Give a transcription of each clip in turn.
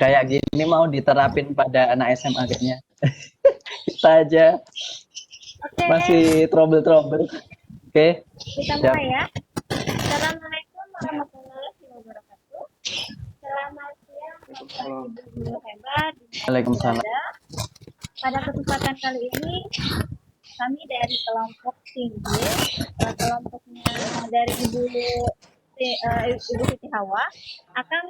kayak gini mau diterapin pada anak SMA kayaknya. Kita aja Oke, masih trouble-trouble. Oke, kita siap. mulai ya. Assalamualaikum warahmatullahi wabarakatuh. Selamat siang, Bapak Ibu guru hebat dimanapun Waalaikumsalam. berada. Pada kesempatan kali ini, kami dari kelompok tinggi, kelompoknya dari Ibu Siti Hawa, akan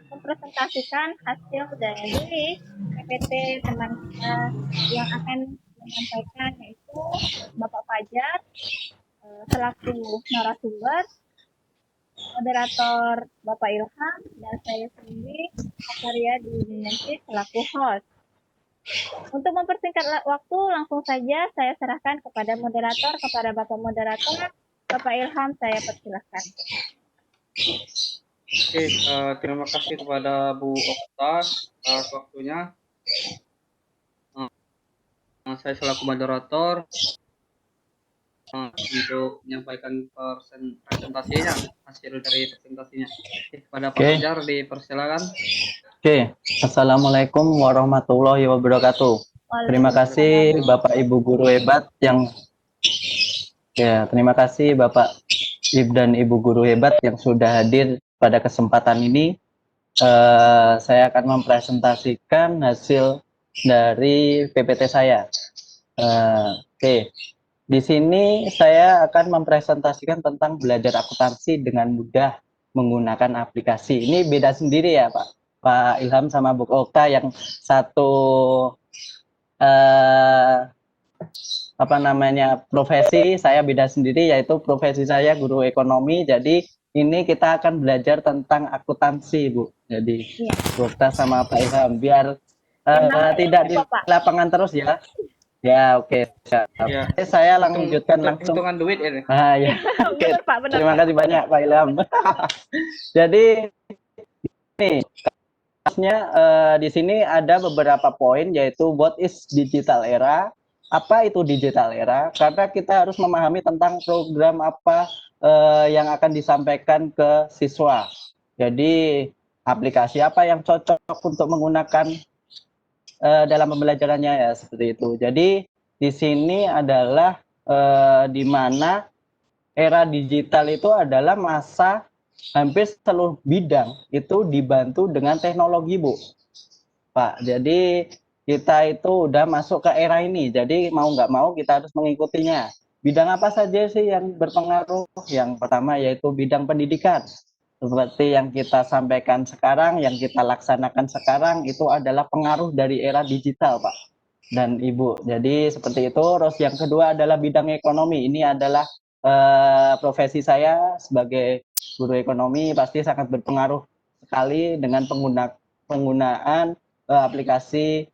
mempresentasikan hasil dari PPT teman kita yang akan menyampaikan, yaitu Bapak Fajar selaku narasumber, moderator Bapak Ilham, dan saya sendiri Akaria Dwinyanti selaku host. Untuk mempersingkat waktu, langsung saja saya serahkan kepada moderator, kepada Bapak moderator. Bapak Ilham, saya persilahkan. Oke, terima kasih kepada Bu Okta atas waktunya. Saya selaku moderator untuk menyampaikan presentasinya, hasil dari presentasinya. Kepada Pak Fajar, dipersilakan. Oke, Assalamualaikum warahmatullahi wabarakatuh. Terima kasih Bapak Ibu guru hebat terima kasih Bapak dan Ibu guru hebat yang sudah hadir pada kesempatan ini. Saya akan mempresentasikan hasil dari PPT saya. Oke. Di sini saya akan mempresentasikan tentang belajar akuntansi dengan mudah menggunakan aplikasi. Ini beda sendiri ya Pak Ilham sama Bu Okta, yang satu profesi, saya beda sendiri, yaitu profesi saya guru ekonomi. Jadi ini kita akan belajar tentang akuntansi, Bu. Jadi Bu Okta sama Pak Ilham, biar tidak di lapangan terus ya. Ya, oke. Ya. Saya lanjutkan langsung. Hitungan duit ini. Ya. Oke. Terima kasih banyak Pak Ilham. Jadi ini di sini ada beberapa poin, yaitu what is digital era. Apa itu digital era? Karena kita harus memahami tentang program apa yang akan disampaikan ke siswa. Jadi aplikasi apa yang cocok untuk menggunakan dalam pembelajarannya, ya seperti itu. Jadi di sini adalah di mana era digital itu adalah masa hampir seluruh bidang itu dibantu dengan teknologi, Bu. Pak, jadi kita itu udah masuk ke era ini, jadi mau nggak mau kita harus mengikutinya. Bidang apa saja sih yang berpengaruh? Yang pertama yaitu bidang pendidikan. Seperti yang kita sampaikan sekarang, yang kita laksanakan sekarang, itu adalah pengaruh dari era digital, Pak dan Ibu. Jadi seperti itu. Terus yang kedua adalah bidang ekonomi. Ini adalah profesi saya sebagai guru ekonomi, pasti sangat berpengaruh sekali dengan penggunaan aplikasi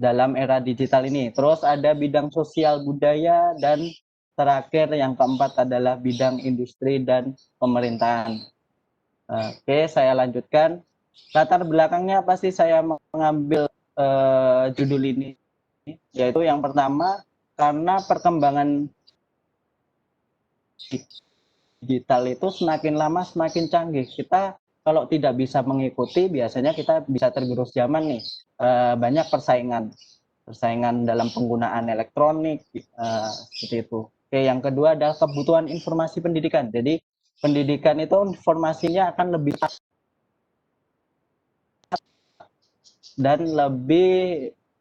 dalam era digital ini. Terus ada bidang sosial budaya, dan terakhir yang keempat adalah bidang industri dan pemerintahan. Oke, saya lanjutkan. Latar belakangnya pasti saya mengambil judul ini, yaitu yang pertama karena perkembangan digital itu semakin lama semakin canggih. Kita kalau tidak bisa mengikuti, biasanya kita bisa tergerus zaman nih. Banyak persaingan dalam penggunaan elektronik, seperti itu. Oke, yang kedua adalah kebutuhan informasi pendidikan. Jadi pendidikan itu informasinya akan lebih dan lebih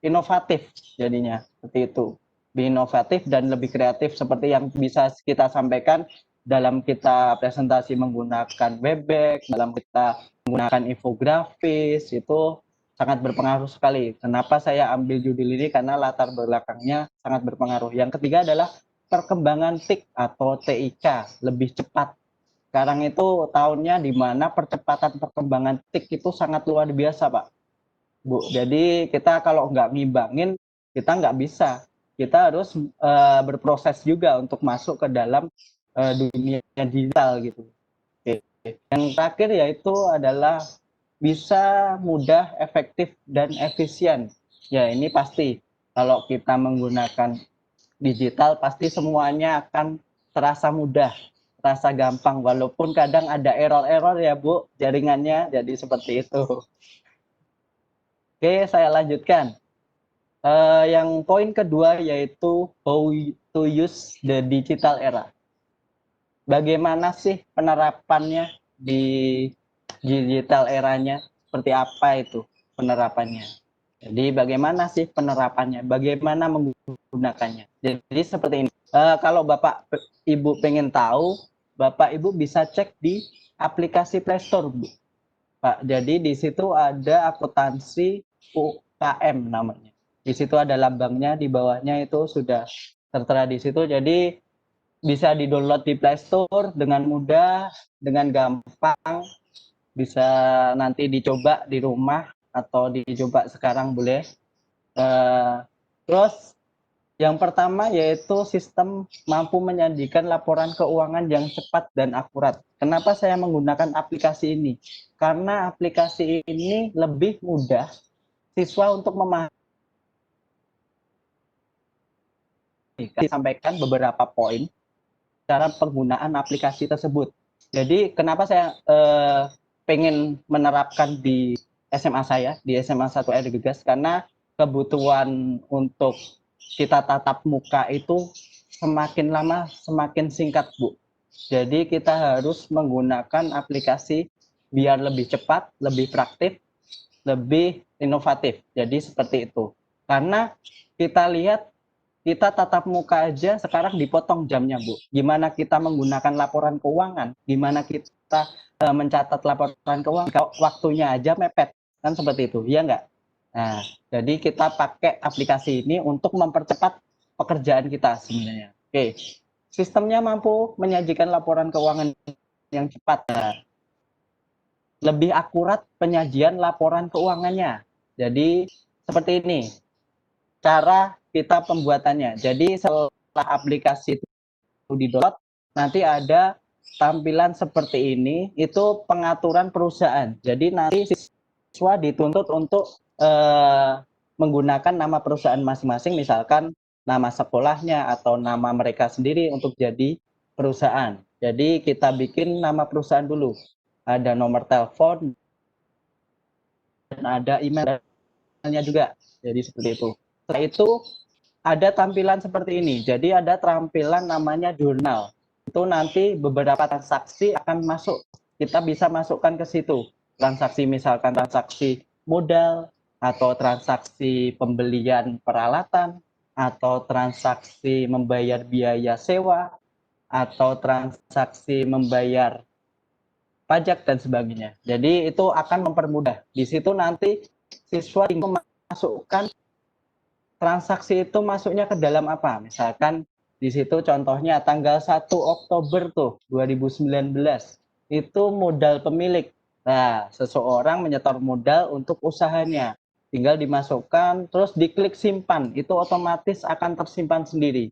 inovatif jadinya, seperti itu. Lebih inovatif dan lebih kreatif, seperti yang bisa kita sampaikan dalam kita presentasi menggunakan Webex, dalam kita menggunakan infografis, itu sangat berpengaruh sekali. Kenapa saya ambil judul ini? Karena latar belakangnya sangat berpengaruh. Yang ketiga adalah perkembangan TIK atau TIK lebih cepat. Sekarang itu tahunnya di mana percepatan perkembangan TIK itu sangat luar biasa, Pak. Bu, jadi kita kalau nggak ngimbangin, kita nggak bisa. Kita harus berproses juga untuk masuk ke dalam dunia digital gitu. Oke. Yang terakhir yaitu adalah bisa mudah, efektif, dan efisien. Ya ini pasti. Kalau kita menggunakan digital, pasti semuanya akan terasa mudah, rasa gampang, walaupun kadang ada error-error ya Bu, jaringannya, jadi seperti itu. Oke, saya lanjutkan. Yang poin kedua yaitu how to use the digital era. Bagaimana sih penerapannya di digital eranya? Seperti apa itu penerapannya? Jadi bagaimana sih penerapannya? Bagaimana menggunakannya? Jadi seperti ini. Kalau Bapak Ibu pengen tahu, Bapak Ibu bisa cek di aplikasi Play Store, Bu. Pak. Jadi di situ ada akuntansi UKM namanya. Di situ ada lambangnya, di bawahnya itu sudah tertera di situ. Jadi bisa di-download di Play Store dengan mudah, dengan gampang. Bisa nanti dicoba di rumah atau dicoba sekarang boleh. Terus yang pertama yaitu sistem mampu menyajikan laporan keuangan yang cepat dan akurat. Kenapa saya menggunakan aplikasi ini? Karena aplikasi ini lebih mudah siswa untuk memahami. Saya sampaikan beberapa poin cara penggunaan aplikasi tersebut. Jadi kenapa saya pengen menerapkan di SMA saya, di SMA 1 R Gegas, karena kebutuhan untuk kita tatap muka itu semakin lama semakin singkat, Bu. Jadi kita harus menggunakan aplikasi biar lebih cepat, lebih praktis, lebih inovatif. Jadi seperti itu. Karena kita lihat kita tatap muka aja sekarang dipotong jamnya, Bu. Gimana kita menggunakan laporan keuangan? Gimana kita mencatat laporan keuangan? Waktunya aja mepet. Kan seperti itu, iya nggak? Nah, jadi kita pakai aplikasi ini untuk mempercepat pekerjaan kita sebenarnya. Oke, sistemnya mampu menyajikan laporan keuangan yang cepat. Nah, lebih akurat penyajian laporan keuangannya. Jadi seperti ini cara kita pembuatannya. Jadi setelah aplikasi itu di-download, nanti ada tampilan seperti ini, itu pengaturan perusahaan. Jadi nanti siswa dituntut untuk menggunakan nama perusahaan masing-masing, misalkan nama sekolahnya atau nama mereka sendiri untuk jadi perusahaan. Jadi kita bikin nama perusahaan dulu. Ada nomor telepon dan ada emailnya juga. Jadi seperti itu. Setelah itu ada tampilan seperti ini. Jadi ada tampilan namanya jurnal. Itu nanti beberapa transaksi akan masuk. Kita bisa masukkan ke situ. Transaksi misalkan transaksi modal, atau transaksi pembelian peralatan, atau transaksi membayar biaya sewa, atau transaksi membayar pajak dan sebagainya. Jadi itu akan mempermudah. Di situ nanti siswa tinggal memasukkan transaksi itu masuknya ke dalam apa? Misalkan di situ contohnya tanggal 1 Oktober tuh 2019 itu modal pemilik. Nah, seseorang menyetor modal untuk usahanya. Tinggal dimasukkan, terus diklik simpan. Itu otomatis akan tersimpan sendiri.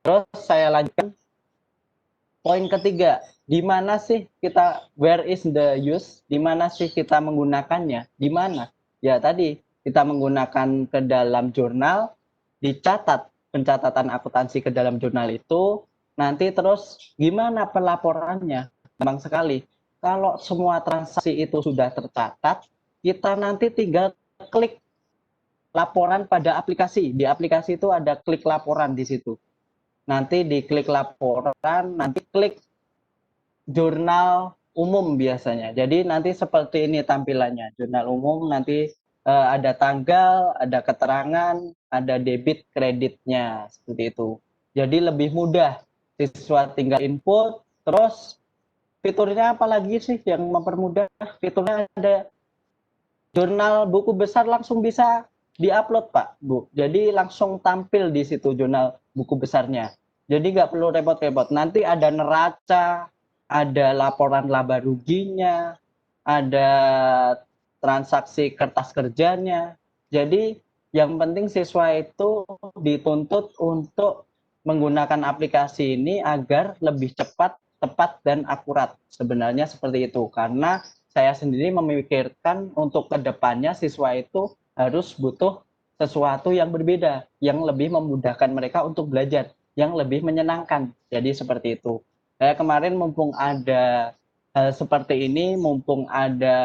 Terus saya lanjutkan. Poin ketiga, di mana sih kita, where is the use? Di mana sih kita menggunakannya? Di mana? Ya tadi, kita menggunakan ke dalam jurnal, dicatat pencatatan akuntansi ke dalam jurnal itu, nanti terus gimana pelaporannya? Gampang sekali. Kalau semua transaksi itu sudah tercatat, kita nanti tinggal klik laporan pada aplikasi. Di aplikasi itu ada klik laporan di situ. Nanti diklik laporan, nanti klik jurnal umum biasanya. Jadi nanti seperti ini tampilannya. Jurnal umum nanti ada tanggal, ada keterangan, ada debit kreditnya seperti itu. Jadi lebih mudah. Siswa tinggal input, terus fiturnya apa lagi sih yang mempermudah? Fiturnya ada jurnal buku besar langsung bisa diupload Pak, Bu. Jadi langsung tampil di situ jurnal buku besarnya. Jadi nggak perlu repot-repot. Nanti ada neraca, ada laporan laba ruginya, ada transaksi kertas kerjanya. Jadi yang penting siswa itu dituntut untuk menggunakan aplikasi ini agar lebih cepat, tepat, dan akurat. Sebenarnya seperti itu. Karena saya sendiri memikirkan untuk kedepannya siswa itu harus butuh sesuatu yang berbeda, yang lebih memudahkan mereka untuk belajar. yang lebih menyenangkan. Jadi seperti itu. Saya kemarin mumpung ada seperti ini, mumpung ada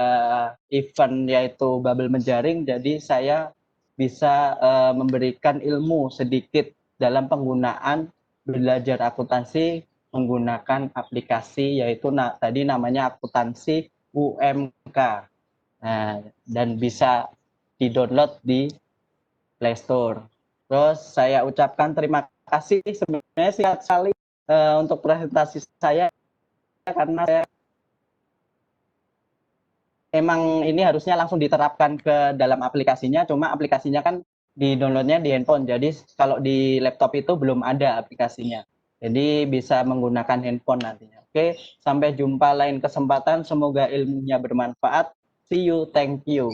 event yaitu Babel Menjaring, jadi saya bisa memberikan ilmu sedikit dalam penggunaan belajar akuntansi menggunakan aplikasi yaitu tadi namanya akuntansi UMK. Nah, dan bisa di-download di Play Store. Terus saya ucapkan terima kasih sebenarnya singkat sekali untuk presentasi saya karena saya emang ini harusnya langsung diterapkan ke dalam aplikasinya, cuma aplikasinya kan di-downloadnya di handphone. Jadi kalau di laptop itu belum ada aplikasinya. Jadi bisa menggunakan handphone nantinya. Oke, sampai jumpa lain kesempatan. Semoga ilmunya bermanfaat. See you, thank you.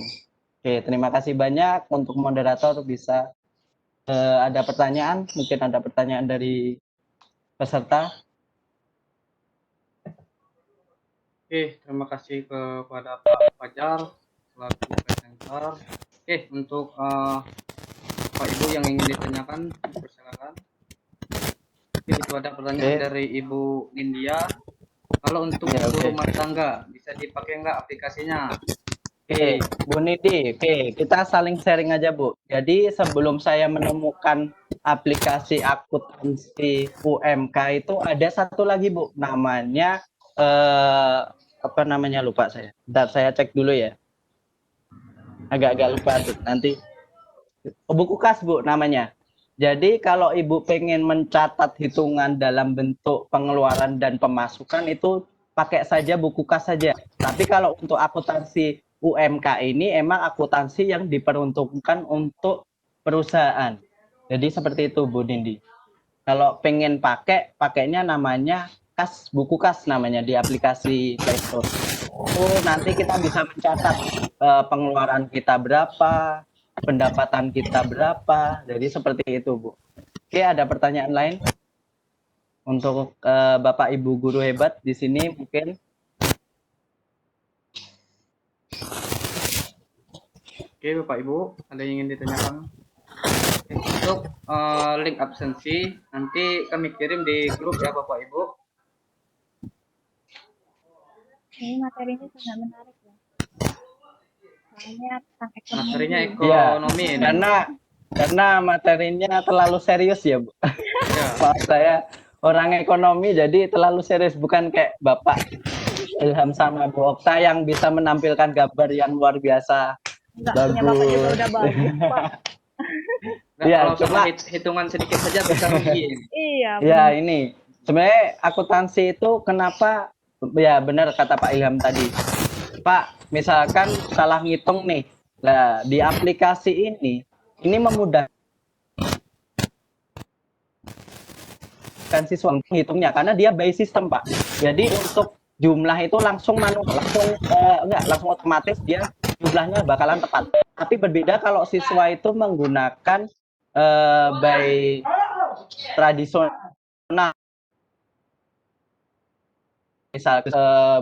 Oke, terima kasih banyak untuk moderator bisa ada pertanyaan, mungkin ada pertanyaan dari peserta. Oke, terima kasih kepada Pak Fajar selaku presenter. Oke, untuk Pak Ibu yang ingin ditanyakan, persilakan. Oke, itu ada pertanyaan dari Ibu Nindya. Kalau untuk ibu rumah tangga, bisa dipakai nggak aplikasinya? Oke, Bu Nidi, oke, kita saling sharing aja, Bu. Jadi sebelum saya menemukan aplikasi akuntansi UMK itu ada satu lagi, Bu, namanya apa namanya lupa saya. Bentar, saya cek dulu ya. Agak-agak lupa tuh nanti. Buku kas, Bu, namanya. Jadi kalau Ibu pengen mencatat hitungan dalam bentuk pengeluaran dan pemasukan itu pakai saja buku kas saja. Tapi kalau untuk akuntansi UMK ini emang akuntansi yang diperuntukkan untuk perusahaan. Jadi seperti itu Bu Nindi. Kalau pengen pakainya namanya buku kas namanya di aplikasi Play Store. Nanti kita bisa mencatat pengeluaran kita berapa, pendapatan kita berapa. Jadi seperti itu, Bu. Oke, ada pertanyaan lain untuk Bapak Ibu guru hebat di sini mungkin? Oke, Bapak Ibu, ada yang ingin ditanyakan? Untuk link absensi nanti kami kirim di grup ya Bapak Ibu. Ini materinya sangat menarik ya. Soalnya tentang ekonomi. Materinya ekonomi ya, ini. Karena materinya terlalu serius ya, Bu. Ya. Maaf, saya orang ekonomi jadi terlalu serius, bukan kayak Bapak Ilham sama Bu Okta yang bisa menampilkan gambar yang luar biasa. Enggak, punya Bapak juga udah bagus, Pak. Ya, kalau cuma hitungan sedikit saja bisa rugi. Iya. Ya, ini sebenarnya akuntansi itu kenapa ya benar kata Pak Ilham tadi. Pak, misalkan salah ngitung nih. Nah, di aplikasi ini memudahkan siswa menghitungnya karena dia by system, Pak. Jadi untuk jumlah itu langsung langsung otomatis dia jumlahnya bakalan tepat. Tapi berbeda kalau siswa itu menggunakan by tradisional, misal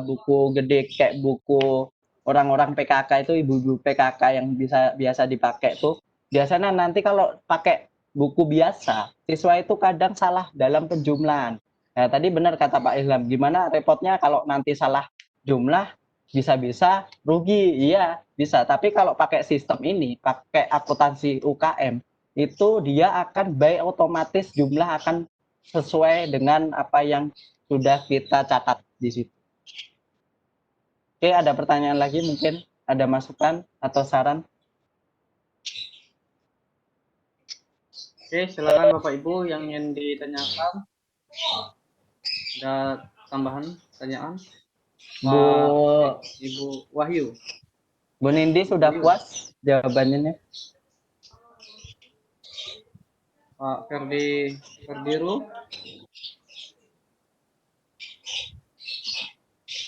buku gede kayak buku orang-orang PKK itu, ibu-ibu PKK yang biasa dipakai tuh biasanya nanti kalau pakai buku biasa siswa itu kadang salah dalam penjumlahan. Nah, tadi benar kata Pak Ilham, gimana repotnya kalau nanti salah jumlah bisa-bisa rugi. Iya bisa, tapi kalau pakai sistem ini, pakai akuntansi UKM itu dia akan by otomatis jumlah akan sesuai dengan apa yang sudah kita catat di situ. Oke, ada pertanyaan lagi mungkin? Ada masukan atau saran? Oke, silakan Bapak Ibu yang ingin ditanyakan. Ada tambahan pertanyaan? Ibu Wahyu. Bu Nindi sudah puas jawabannya? Pak Ferdiru.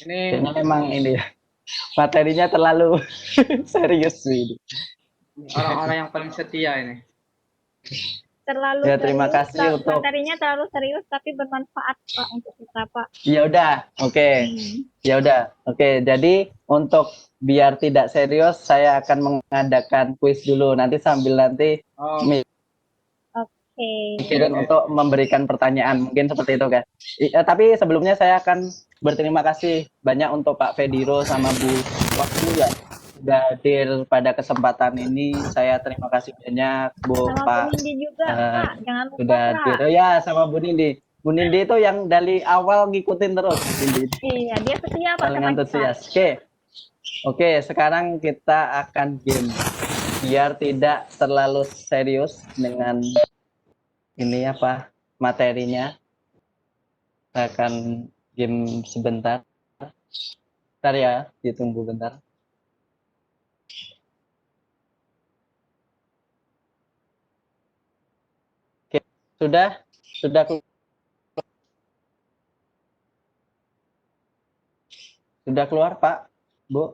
Ini kayaknya memang ini materinya terlalu serius ini. Orang-orang yang paling setia ini. Terlalu ya, terima kasih untuk materinya terlalu serius tapi bermanfaat Pak untuk kita Pak. Ya udah, oke. Ya udah, oke. Jadi untuk biar tidak serius, saya akan mengadakan kuis dulu. Nanti sambil nanti. Oke. pikirin untuk memberikan pertanyaan, mungkin seperti itu kan. Tapi sebelumnya saya akan berterima kasih banyak untuk Pak Fediro sama Bu Waktu ya sudah hadir pada kesempatan ini. Saya terima kasih banyak Bu Sama Pak Bu Nindi juga, Pak. Jangan lupa, sudah hadir. Pak. Oh ya, sama Bu Nindi. Bu Nindi itu yang dari awal ngikutin terus. Bu Nindi. Iya, dia setia, Pak, Paling sama kita. antusias. Oke, sekarang kita akan game. Biar tidak terlalu serius dengan ini apa materinya. Saya akan game sebentar. Bentar ya, ditunggu bentar. Oke, sudah keluar Pak, Bu?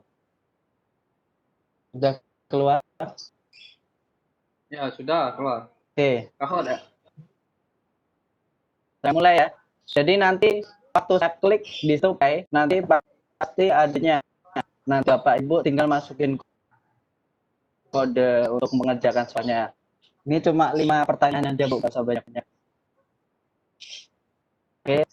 Sudah keluar? Ya, sudah keluar. Oke, Kau ada? saya mulai ya. Jadi nanti waktu saya klik di supply, nanti pasti adanya. Nanti Bapak Ibu tinggal masukin kode untuk mengerjakan soalnya. Ini cuma 5 pertanyaan aja Bu, nggak usah banyak-banyak. Oke.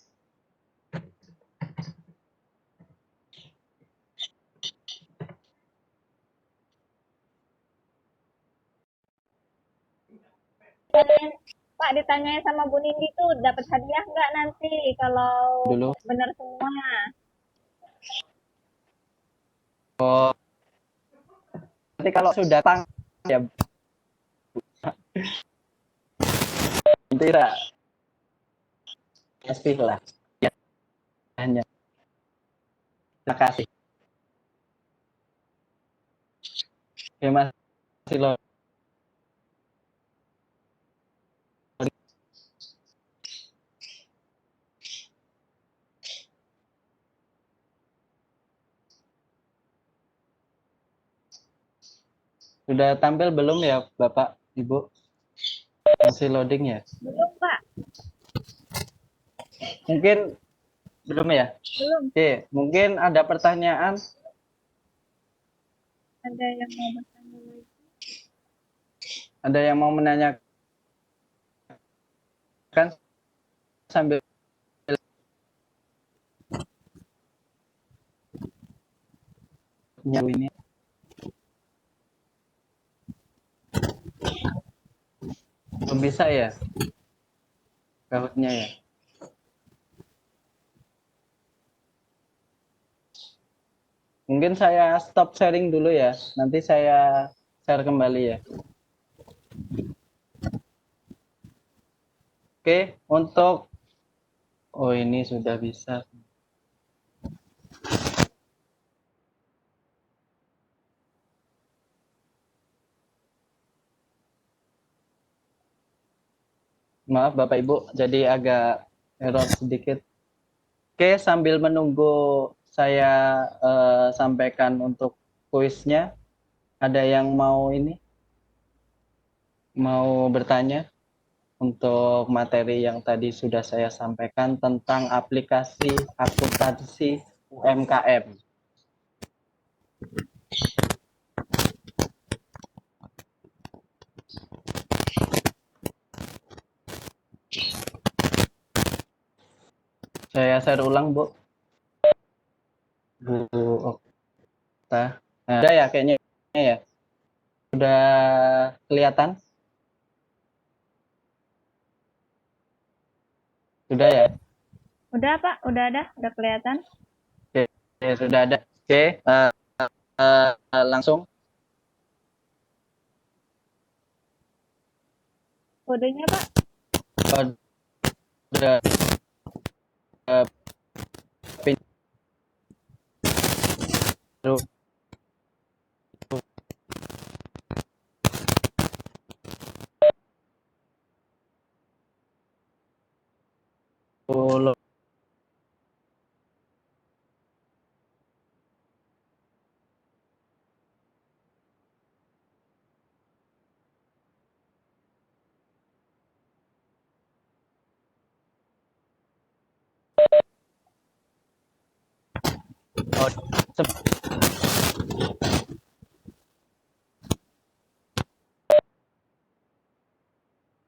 Pak, ditanyain sama Bu Nindi tuh dapat hadiah nggak nanti kalau Dulu. benar semua? Oh. Nanti kalau sudah datang ya nanti pasti lah. Ya, hanya. Terima kasih. Terima kasih loh. Sudah tampil belum ya Bapak, Ibu? Masih loading ya? Belum, Pak. Mungkin belum ya? Belum. Oke, mungkin ada pertanyaan. Ada yang mau bertanya lagi? Ada yang mau menanyakan sambil nyawa ini? Belum bisa ya? Kautnya ya? Mungkin saya stop sharing dulu ya. Nanti saya share kembali ya. Oke, untuk ini sudah bisa. Maaf Bapak Ibu, jadi agak error sedikit. Oke, sambil menunggu saya sampaikan untuk kuisnya, ada yang mau mau bertanya untuk materi yang tadi sudah saya sampaikan tentang aplikasi akuntansi UMKM. Saya share ulang, Bu. Bu Okta. Nah, udah ya kayaknya ya. Sudah kelihatan? Sudah ya? Udah, Pak. Udah ada. Udah kelihatan. Oke, sudah ada. Oke, langsung. Kodenya, Pak. Udah.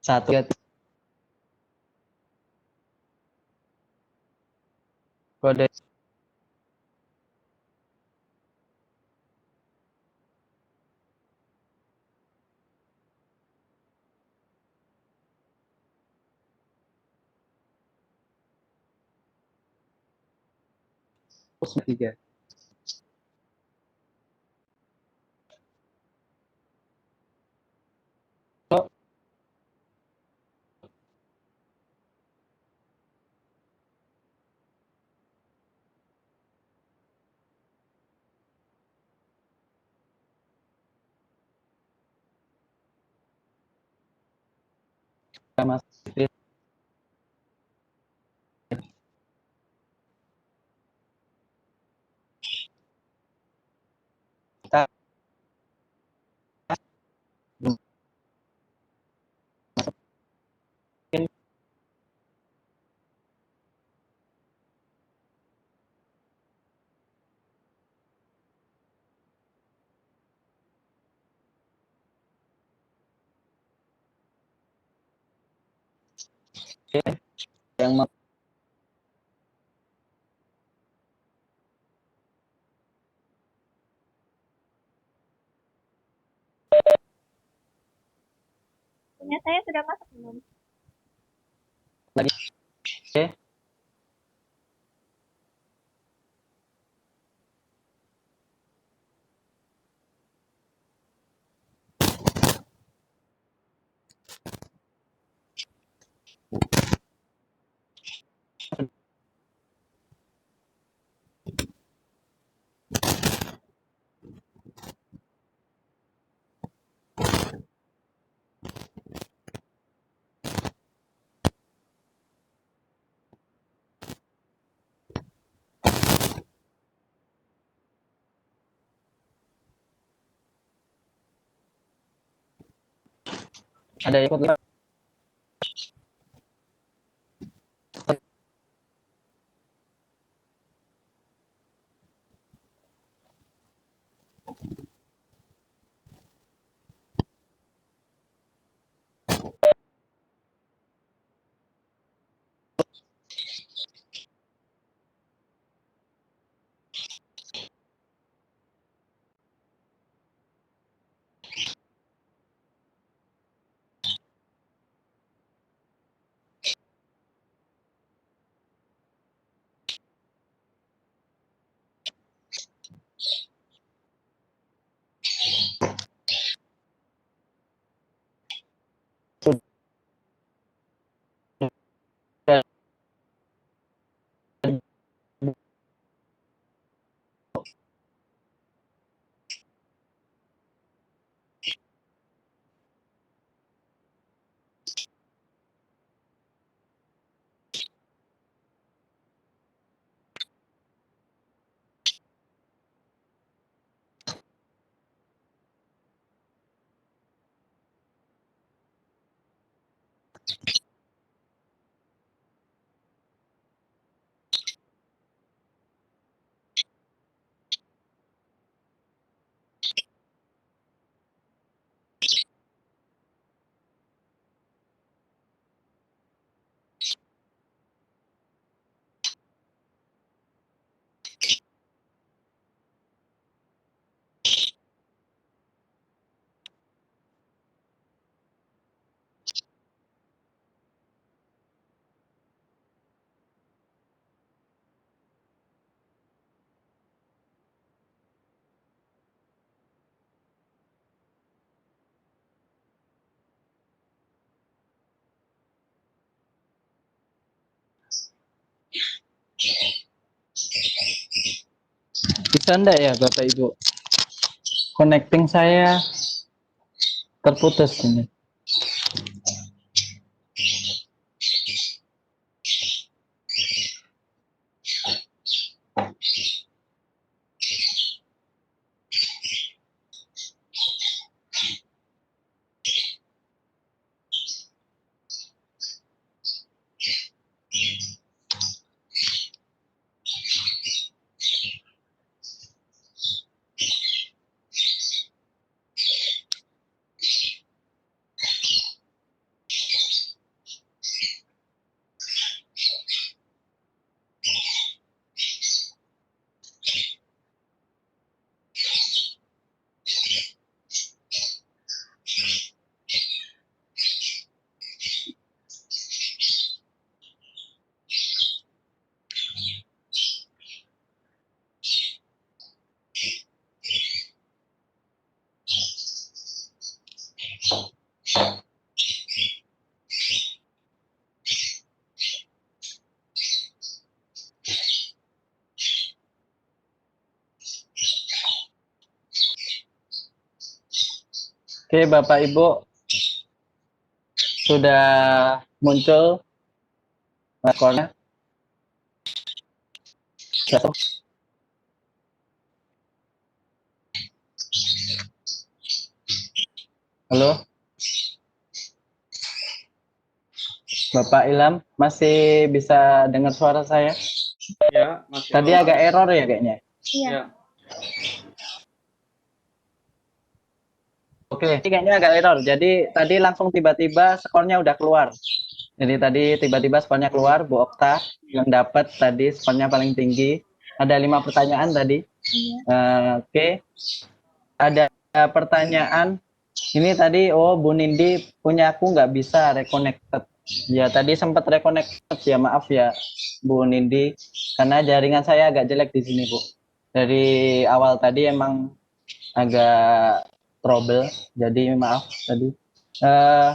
Satu. kode tiga. Oh, Mas Fitri. Kita mungkin yang Punya saya sudah masuk belum? lagi. Oke, ada ikut live. Bisa enggak ya Bapak Ibu? Connecting saya terputus ini. Oke, Bapak Ibu sudah muncul skornya. Satu. Halo, Bapak Ilham, masih bisa dengar suara saya? Ya, masih Tadi halo. agak error ya kayaknya. Iya. Ya. Oke, ini kayaknya agak error. Jadi tadi langsung tiba-tiba skornya udah keluar. Jadi tadi tiba-tiba skornya keluar, Bu Okta yang dapat tadi skornya paling tinggi. Ada 5 pertanyaan tadi. Iya. Oke, ada pertanyaan. Ini tadi, oh Bu Nindi punya aku nggak bisa reconnected. Ya tadi sempat reconnected ya, maaf ya Bu Nindi, karena jaringan saya agak jelek di sini Bu. Dari awal tadi emang agak trouble, jadi maaf tadi. Eh,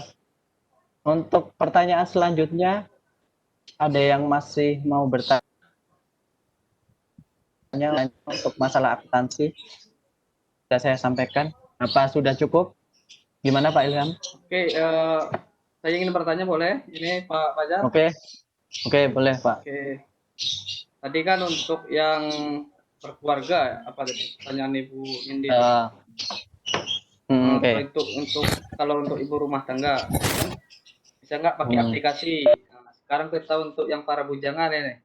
untuk pertanyaan selanjutnya, ada yang masih mau bertanya untuk masalah akuntansi? Sudah saya sampaikan. Apa sudah cukup? Gimana Pak Ilham? Oke, saya ingin bertanya boleh? Ini Pak Fajar. Oke, oke boleh Pak. Oke. Tadi kan untuk yang berkeluarga, apa tadi pertanyaan Ibu Indi? Oke. Kalau untuk ibu rumah tangga, bisa nggak pakai aplikasi? Nah, sekarang kita untuk yang para bujangan ini,